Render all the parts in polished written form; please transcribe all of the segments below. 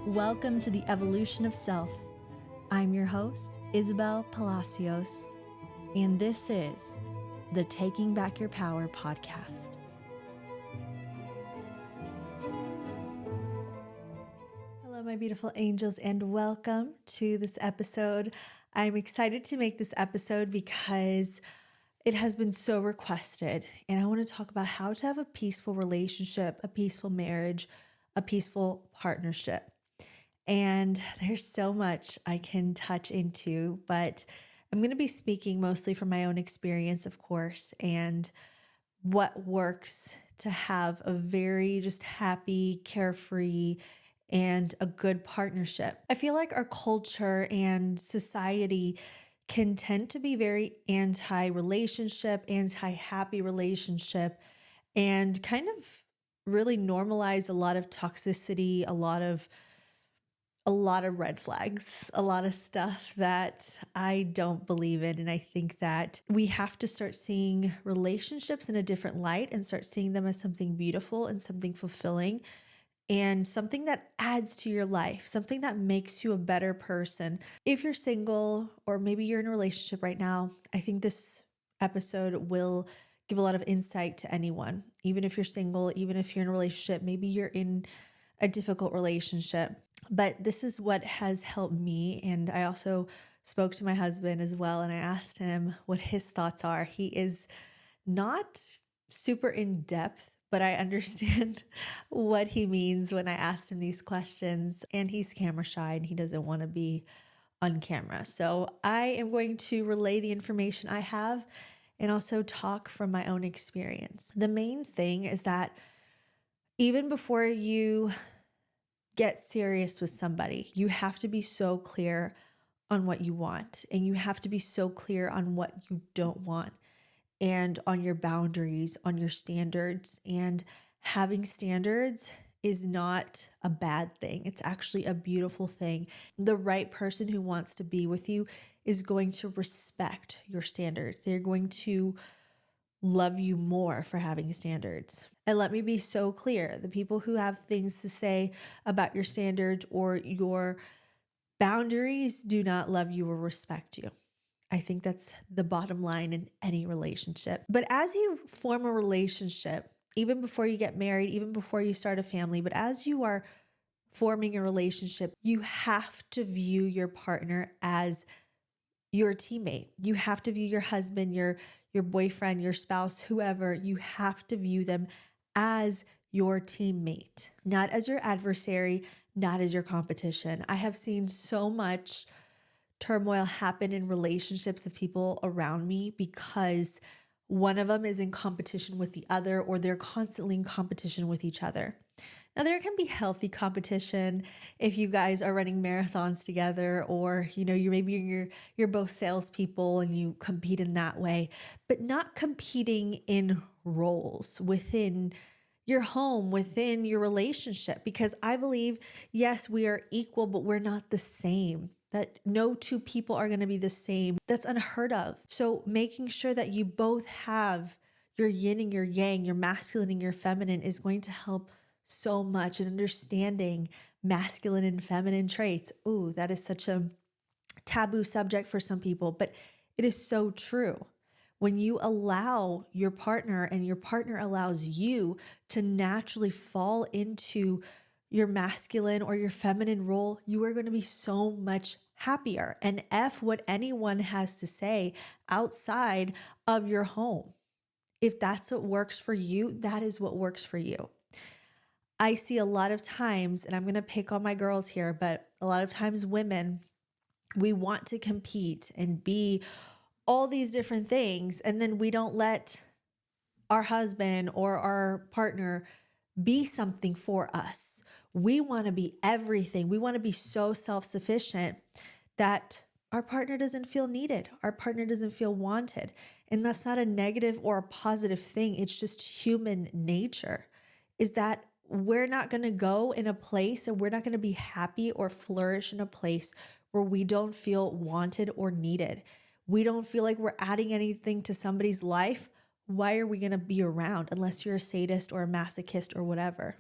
Welcome to the Evolution of Self. I'm your host, Isabel Palacios, and this is the Taking Back Your Power podcast. Hello, my beautiful angels, and welcome to this episode. I'm excited to make this episode because it has been so requested, and I want to talk about how to have a peaceful relationship, a peaceful marriage, a peaceful partnership. And there's so much I can touch into, but I'm going to be speaking mostly from my own experience, of course, and what works to have a very just happy, carefree, and a good partnership. I feel like our culture and society can tend to be very anti-relationship, anti-happy relationship, and kind of really normalize a lot of toxicity, a lot of red flags, a lot of stuff that I don't believe in. And I think that we have to start seeing relationships in a different light and start seeing them as something beautiful and something fulfilling and something that adds to your life, something that makes you a better person. If you're single or maybe you're in a relationship right now, I think this episode will give a lot of insight to anyone. Even if you're single, even if you're in a relationship, maybe you're in a difficult relationship. But this is what has helped me. And I also spoke to my husband as well, and I asked him what his thoughts are. He is not super in depth, but I understand what he means when I asked him these questions. And he's camera shy and he doesn't want to be on camera. So I am going to relay the information I have and also talk from my own experience. The main thing is that even before you get serious with somebody, you have to be so clear on what you want, and you have to be so clear on what you don't want, and on your boundaries, on your standards. And having standards is not a bad thing. It's actually a beautiful thing. The right person who wants to be with you is going to respect your standards. They're going to love you more for having standards. And let me be so clear, the people who have things to say about your standards or your boundaries do not love you or respect you. I think that's the bottom line in any relationship. But as you form a relationship, even before you get married, even before you start a family, but as you are forming a relationship, you have to view your partner as your teammate. You have to view your husband, your boyfriend, your spouse, whoever, you have to view them as your teammate, not as your adversary, not as your competition. I have seen so much turmoil happen in relationships of people around me because one of them is in competition with the other, or they're constantly in competition with each other. Now, there can be healthy competition if you guys are running marathons together, or you're both salespeople and you compete in that way, but not competing in roles within your home, within your relationship. Because I believe, yes, we are equal, but we're not the same. That no two people are going to be the same. That's unheard of. So making sure that you both have your yin and your yang, your masculine and your feminine, is going to help so much in understanding masculine and feminine traits. Ooh, that is such a taboo subject for some people, but it is so true. When you allow your partner and your partner allows you to naturally fall into your masculine or your feminine role, you are going to be so much happier. And F what anyone has to say outside of your home. If that's what works for you, that is what works for you. I see a lot of times, and I'm going to pick on my girls here, but a lot of times women, we want to compete and be all these different things, and then we don't let our husband or our partner be something for us. We want to be everything. We want to be so self-sufficient that our partner doesn't feel needed. Our partner doesn't feel wanted. And that's not a negative or a positive thing. It's just human nature, is that we're not going to go in a place and we're not going to be happy or flourish in a place where we don't feel wanted or needed. We don't feel like we're adding anything to somebody's life. Why are we going to be around unless you're a sadist or a masochist or whatever?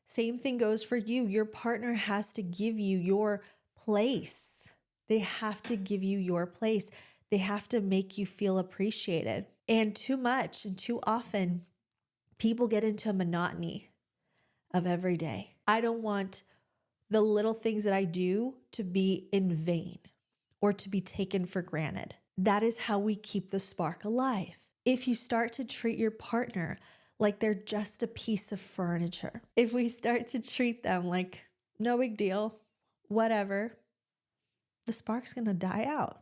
Same thing goes for you. Your partner has to give you your place. They have to give you your place. They have to make you feel appreciated. And too much and too often, people get into a monotony of every day. I don't want the little things that I do to be in vain or to be taken for granted. That is how we keep the spark alive. If you start to treat your partner like they're just a piece of furniture, if we start to treat them like no big deal, whatever, the spark's going to die out.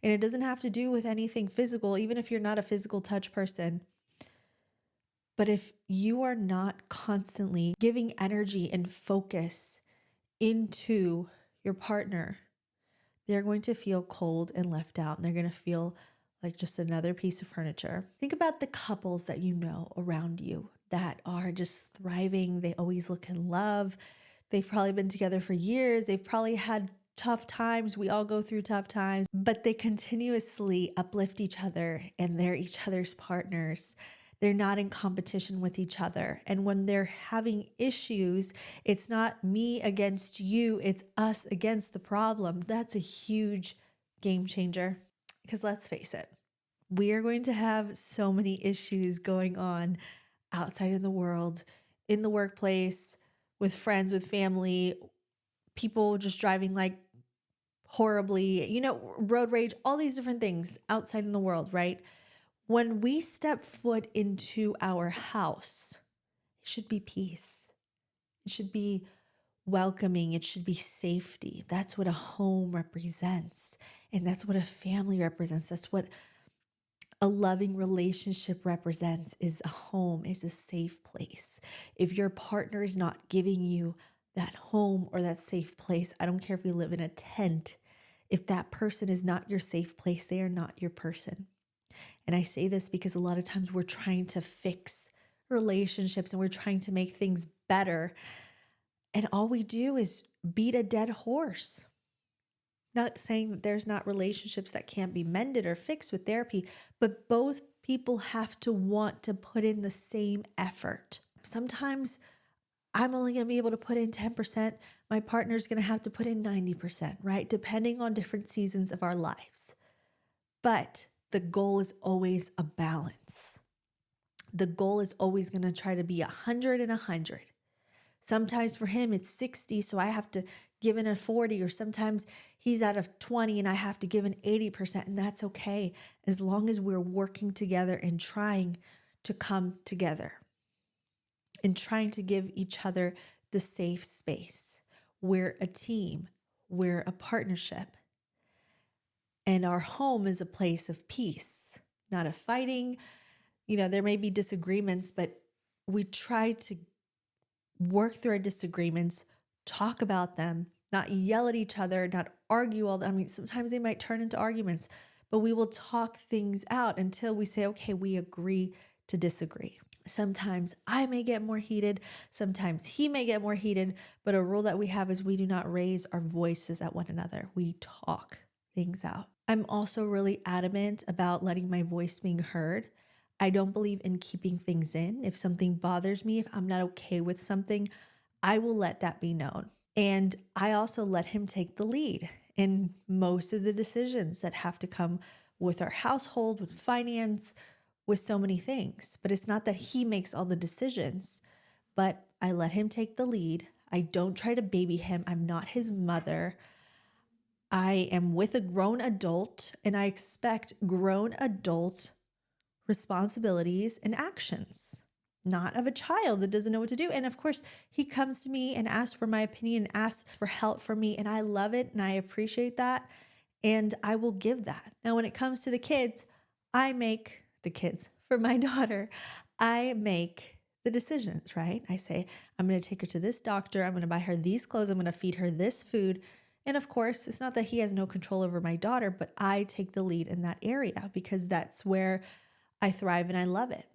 And it doesn't have to do with anything physical, even if you're not a physical touch person. But if you are not constantly giving energy and focus into your partner, they're going to feel cold and left out, and they're going to feel like just another piece of furniture. Think about the couples that you know around you that are just thriving. They always look in love. They've probably been together for years. They've probably had tough times. We all go through tough times, but they continuously uplift each other and they're each other's partners. They're not in competition with each other. And when they're having issues, it's not me against you, it's us against the problem. That's a huge game changer. Because let's face it, we are going to have so many issues going on outside in the world, in the workplace, with friends, with family, people just driving like horribly, road rage, all these different things outside in the world, right? When we step foot into our house, it should be peace. It should be welcoming. It should be safety. That's what a home represents. And that's what a family represents. That's what a loving relationship represents, is a home, is a safe place. If your partner is not giving you that home or that safe place, I don't care if you live in a tent, if that person is not your safe place, they are not your person. And I say this because a lot of times we're trying to fix relationships and we're trying to make things better. And all we do is beat a dead horse. Not saying that there's not relationships that can't be mended or fixed with therapy, but both people have to want to put in the same effort. Sometimes I'm only going to be able to put in 10%. My partner's going to have to put in 90%, right? Depending on different seasons of our lives. But the goal is always a balance. The goal is always going to try to be 100 and 100. Sometimes for him, it's 60, so I have to give in a 40, or sometimes he's at a 20 and I have to give an 80%, and that's okay, as long as we're working together and trying to come together and trying to give each other the safe space. We're a team. We're a partnership. And our home is a place of peace, not of fighting. There may be disagreements, but we try to work through our disagreements, talk about them, not yell at each other, not argue all the. Sometimes they might turn into arguments, but we will talk things out until we say, okay, we agree to disagree. Sometimes I may get more heated. Sometimes he may get more heated, but a rule that we have is we do not raise our voices at one another. We talk things out. I'm also really adamant about letting my voice being heard. I don't believe in keeping things in. If something bothers me, if I'm not okay with something, I will let that be known. And I also let him take the lead in most of the decisions that have to come with our household, with finance, with so many things. But it's not that he makes all the decisions, but I let him take the lead. I don't try to baby him. I'm not his mother. I am with a grown adult, and I expect grown adult responsibilities and actions, not of a child that doesn't know what to do. And of course, he comes to me and asks for my opinion, asks for help from me, and I love it and I appreciate that, and I will give that. Now, when it comes to the kids, for my daughter, I make the decisions, right? I say, I'm going to take her to this doctor. I'm going to buy her these clothes. I'm going to feed her this food. And of course, it's not that he has no control over my daughter, but I take the lead in that area because that's where I thrive and I love it.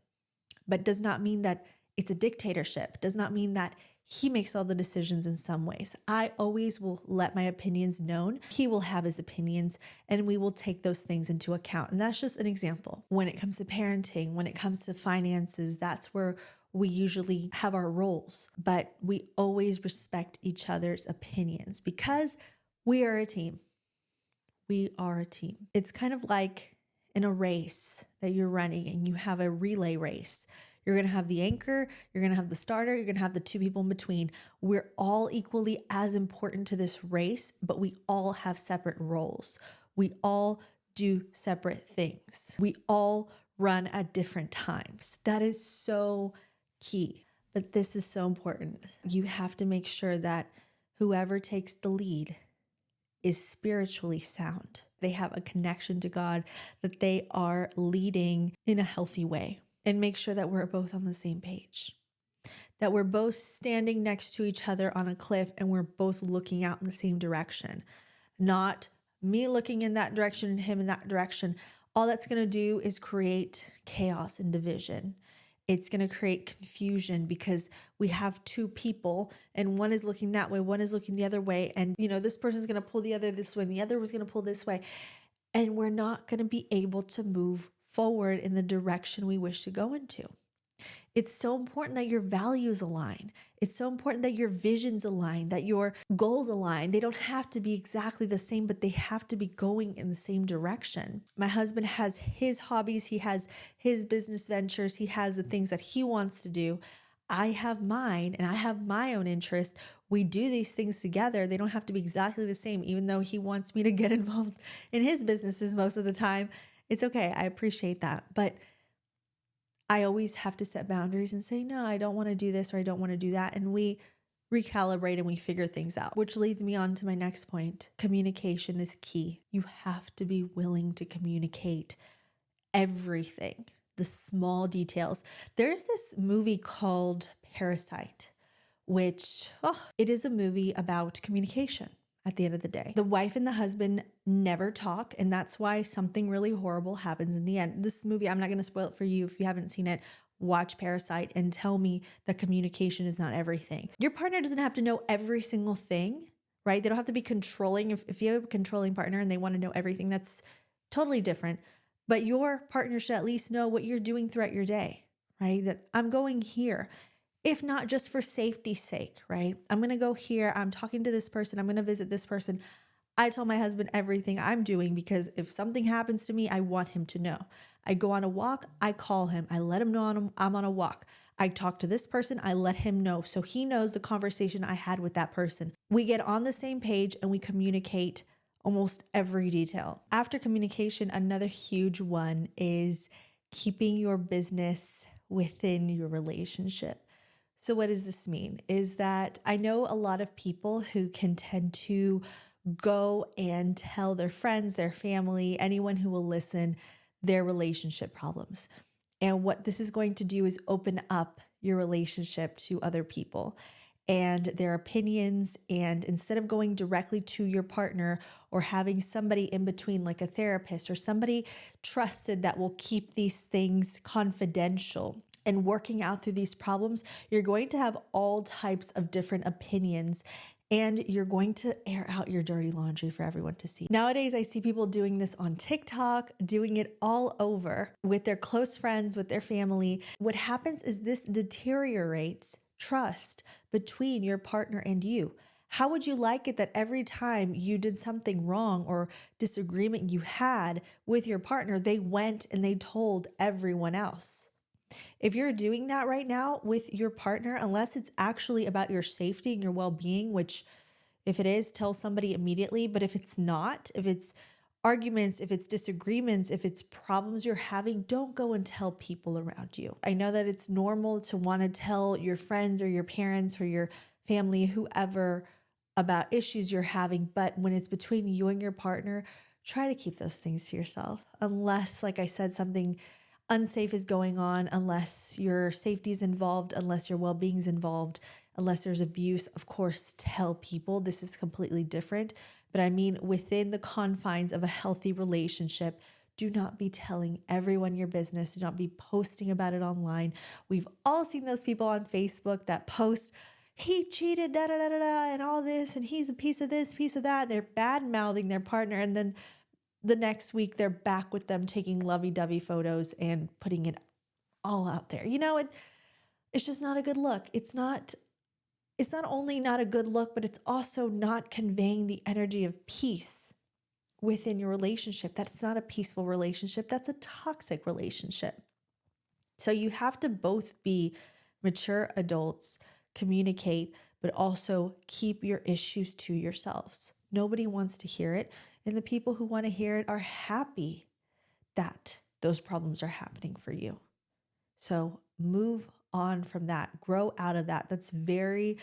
But does not mean that it's a dictatorship. Does not mean that he makes all the decisions in some ways. I always will let my opinions known. He will have his opinions and we will take those things into account. And that's just an example. When it comes to parenting, when it comes to finances, that's where we usually have our roles, but we always respect each other's opinions because we are a team. We are a team. It's kind of like in a race that you're running and you have a relay race. You're going to have the anchor, you're going to have the starter, you're going to have the two people in between. We're all equally as important to this race, but we all have separate roles. We all do separate things. We all run at different times. That is so key. But this is so important. You have to make sure that whoever takes the lead is spiritually sound. They have a connection to God, that they are leading in a healthy way, and make sure that we're both on the same page, that we're both standing next to each other on a cliff and we're both looking out in the same direction, not me looking in that direction and him in that direction. All that's going to do is create chaos and division. It's going to create confusion because we have two people and one is looking that way, one is looking the other way. And, this person's going to pull the other this way and the other was going to pull this way. And we're not going to be able to move forward in the direction we wish to go into. It's so important that your values align. It's so important that your visions align, that your goals align. They don't have to be exactly the same, but they have to be going in the same direction. My husband has his hobbies. He has his business ventures. He has the things that he wants to do. I have mine and I have my own interest. We do these things together. They don't have to be exactly the same, even though he wants me to get involved in his businesses most of the time. It's okay. I appreciate that. But I always have to set boundaries and say, no, I don't want to do this or I don't want to do that. And we recalibrate and we figure things out, which leads me on to my next point. Communication is key. You have to be willing to communicate everything, the small details. There's this movie called Parasite, which it is a movie about communication. At the end of the day, the wife and the husband never talk, and that's why something really horrible happens in the end. This movie, I'm not going to spoil it for you if you haven't seen it. Watch Parasite and tell me that communication is not everything. Your partner doesn't have to know every single thing, right? They don't have to be controlling. If you have a controlling partner and they want to know everything, that's totally different. But your partner should at least know what you're doing throughout your day, right? That I'm going here. If not just for safety's sake, right? I'm going to go here. I'm talking to this person. I'm going to visit this person. I tell my husband everything I'm doing because if something happens to me, I want him to know. I go on a walk. I call him. I let him know I'm on a walk. I talk to this person. I let him know so he knows the conversation I had with that person. We get on the same page and we communicate almost every detail. After communication, another huge one is keeping your business within your relationship. So what does this mean? Is that I know a lot of people who can tend to go and tell their friends, their family, anyone who will listen, their relationship problems. And what this is going to do is open up your relationship to other people and their opinions. And instead of going directly to your partner or having somebody in between, like a therapist or somebody trusted that will keep these things confidential, and working out through these problems, you're going to have all types of different opinions and you're going to air out your dirty laundry for everyone to see. Nowadays, I see people doing this on TikTok, doing it all over with their close friends, with their family. What happens is this deteriorates trust between your partner and you. How would you like it that every time you did something wrong or disagreement you had with your partner, they went and they told everyone else? If you're doing that right now with your partner, unless it's actually about your safety and your well-being, which if it is, tell somebody immediately. But if it's not, if it's arguments, if it's disagreements, if it's problems you're having, don't go and tell people around you. I know that it's normal to want to tell your friends or your parents or your family, whoever, about issues you're having. But when it's between you and your partner, try to keep those things to yourself. Unless, like I said, something unsafe is going on, unless your safety is involved, unless your well-being is involved, unless there's abuse, of course, tell people. This is completely different. But I mean, within the confines of a healthy relationship, do not be telling everyone your business. Do not be posting about it online. We've all seen those people on Facebook that post, he cheated, da da da da da, and all this, and he's a piece of this, piece of that. They're bad-mouthing their partner, and then the next week they're back with them taking lovey-dovey photos and putting it all out there. It's just not a good look. It's not only not a good look, but it's also not conveying the energy of peace within your relationship. That's not a peaceful relationship. That's a toxic relationship. So you have to both be mature adults, communicate, but also keep your issues to yourselves. Nobody wants to hear it. And the people who want to hear it are happy that those problems are happening for you. So move on from that, grow out of that. That's very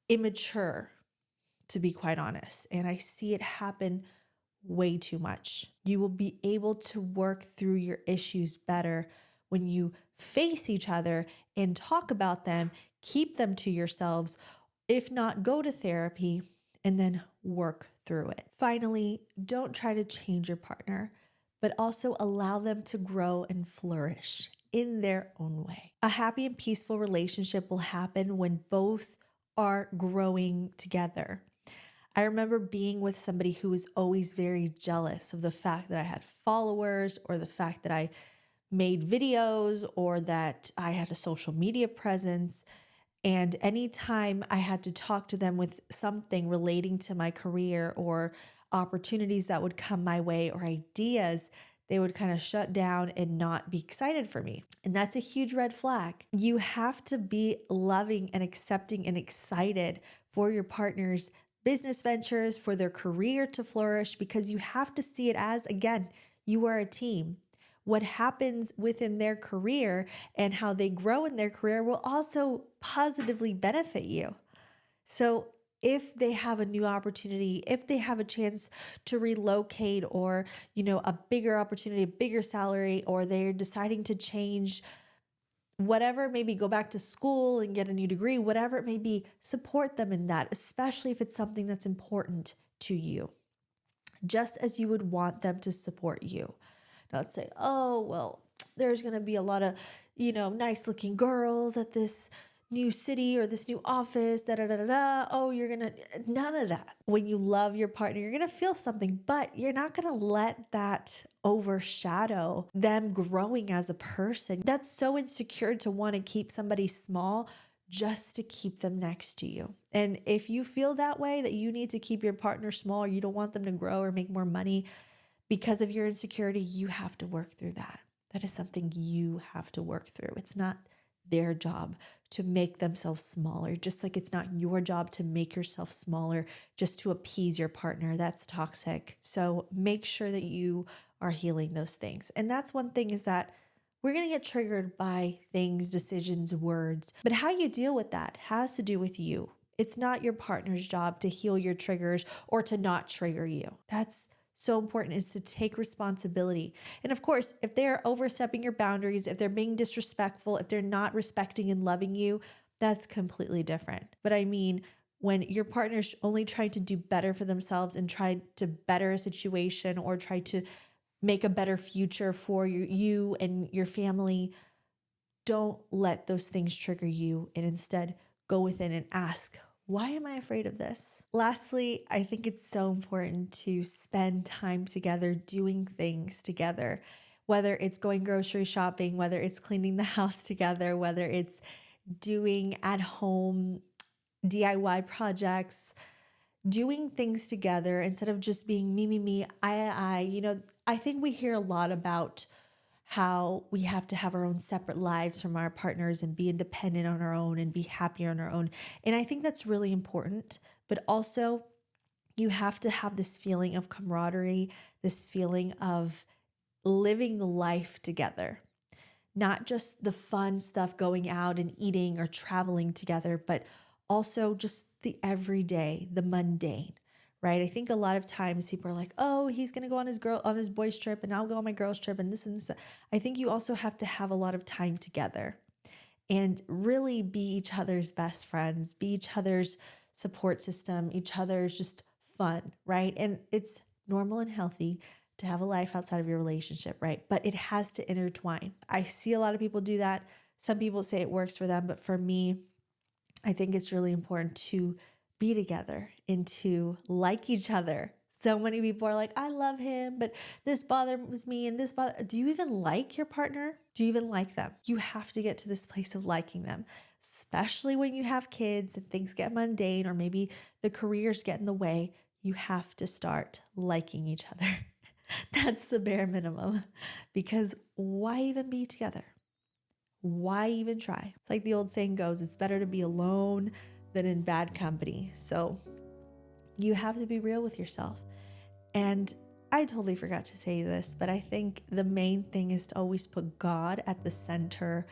immature, to be quite honest. And I see it happen way too much. You will be able to work through your issues better when you face each other and talk about them, keep them to yourselves. If not, go to therapy and then work through it. Finally, don't try to change your partner, but also allow them to grow and flourish in their own way. A happy and peaceful relationship will happen when both are growing together. I remember being with somebody who was always very jealous of the fact that I had followers or the fact that I made videos or that I had a social media presence. And anytime I had to talk to them with something relating to my career or opportunities that would come my way or ideas, they would kind of shut down and not be excited for me. And that's a huge red flag. You have to be loving and accepting and excited for your partner's business ventures, for their career to flourish, because you have to see it as, again, you are a team. What happens within their career and how they grow in their career will also positively benefit you. So if they have a new opportunity, if they have a chance to relocate or, a bigger opportunity, a bigger salary, or they're deciding to change whatever, maybe go back to school and get a new degree, whatever it may be, support them in that, especially if it's something that's important to you, just as you would want them to support you. Not say, oh, well, there's going to be a lot of, nice looking girls at this new city or this new office, da da da da da. Oh, none of that. When you love your partner, you're going to feel something, but you're not going to let that overshadow them growing as a person. That's so insecure to want to keep somebody small just to keep them next to you. And if you feel that way, that you need to keep your partner small or you don't want them to grow or make more money because of your insecurity, you have to work through that. That is something you have to work through. It's not their job to make themselves smaller, just like it's not your job to make yourself smaller just to appease your partner. That's toxic. So make sure that you are healing those things. And that's one thing, is that we're going to get triggered by things, decisions, words, but how you deal with that has to do with you. It's not your partner's job to heal your triggers or to not trigger you. That's so important, is to take responsibility. And of course, if they're overstepping your boundaries, if they're being disrespectful, if they're not respecting and loving you, that's completely different. But I mean, when your partner's only trying to do better for themselves and try to better a situation or try to make a better future for you and your family, don't let those things trigger you, and instead go within and ask, why am I afraid of this? Lastly, I think it's so important to spend time together doing things together, whether it's going grocery shopping, whether it's cleaning the house together, whether it's doing at home DIY projects, doing things together instead of just being me, me, me, I. I think we hear a lot about how we have to have our own separate lives from our partners and be independent on our own and be happy on our own. And I think that's really important, but also you have to have this feeling of camaraderie, this feeling of living life together, not just the fun stuff, going out and eating or traveling together, but also just the everyday, the mundane. Right? I think a lot of times people are like, oh, he's going to go on his boys trip and I'll go on my girls trip and this and this. I think you also have to have a lot of time together and really be each other's best friends, be each other's support system, each other's just fun, right? And it's normal and healthy to have a life outside of your relationship, right? But it has to intertwine. I see a lot of people do that. Some people say it works for them, but for me, I think it's really important to be together and to like each other. So many people are like, I love him, but this bothers me and this Do you even like your partner? Do you even like them? You have to get to this place of liking them. especially when you have kids and things get mundane or maybe the careers get in the way, you have to start liking each other. That's the bare minimum, because why even be together? Why even try? It's like the old saying goes, it's better to be alone than in bad company. So you have to be real with yourself. And I totally forgot to say this, but I think the main thing is to always put God at the center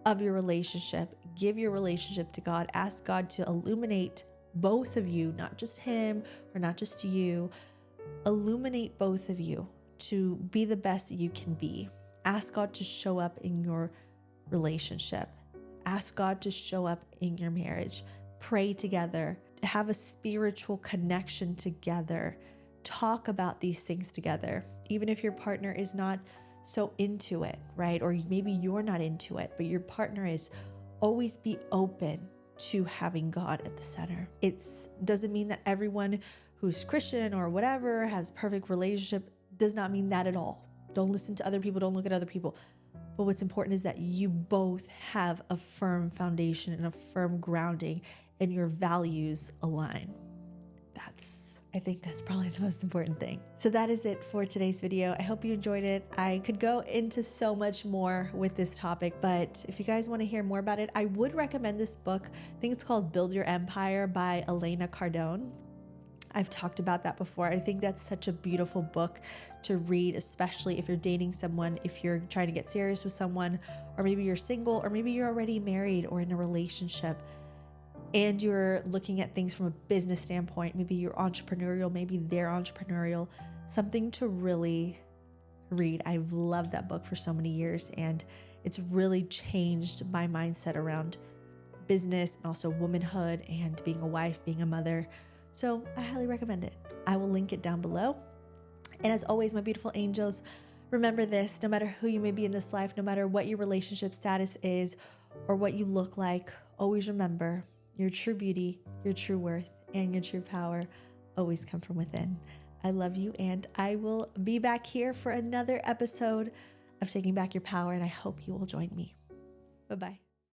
of your relationship. Give your relationship to God. Ask God to illuminate both of you, not just him or not just you. Illuminate both of you to be the best that you can be. Ask God to show up in your relationship. Ask God to show up in your marriage. Pray together. Have a spiritual connection together. Talk about these things together. Even if your partner is not so into it, right? Or maybe you're not into it, but your partner is, always be open to having God at the center. It doesn't mean that everyone who's Christian or whatever has perfect relationship. Does not mean that at all. Don't listen to other people. Don't look at other people. But what's important is that you both have a firm foundation and a firm grounding and your values align. I think that's probably the most important thing. So that is it for today's video. I hope you enjoyed it. I could go into so much more with this topic, but if you guys want to hear more about it, I would recommend this book. I think it's called Build Your Empire by Elena Cardone. I've talked about that before. I think that's such a beautiful book to read, especially if you're dating someone, if you're trying to get serious with someone, or maybe you're single, or maybe you're already married or in a relationship and you're looking at things from a business standpoint. Maybe you're entrepreneurial, maybe they're entrepreneurial. Something to really read. I've loved that book for so many years, and it's really changed my mindset around business and also womanhood and being a wife, being a mother. So I highly recommend it. I will link it down below. And as always, my beautiful angels, remember this: no matter who you may be in this life, no matter what your relationship status is or what you look like, always remember your true beauty, your true worth, and your true power always come from within. I love you, and I will be back here for another episode of Taking Back Your Power, and I hope you will join me. Bye-bye.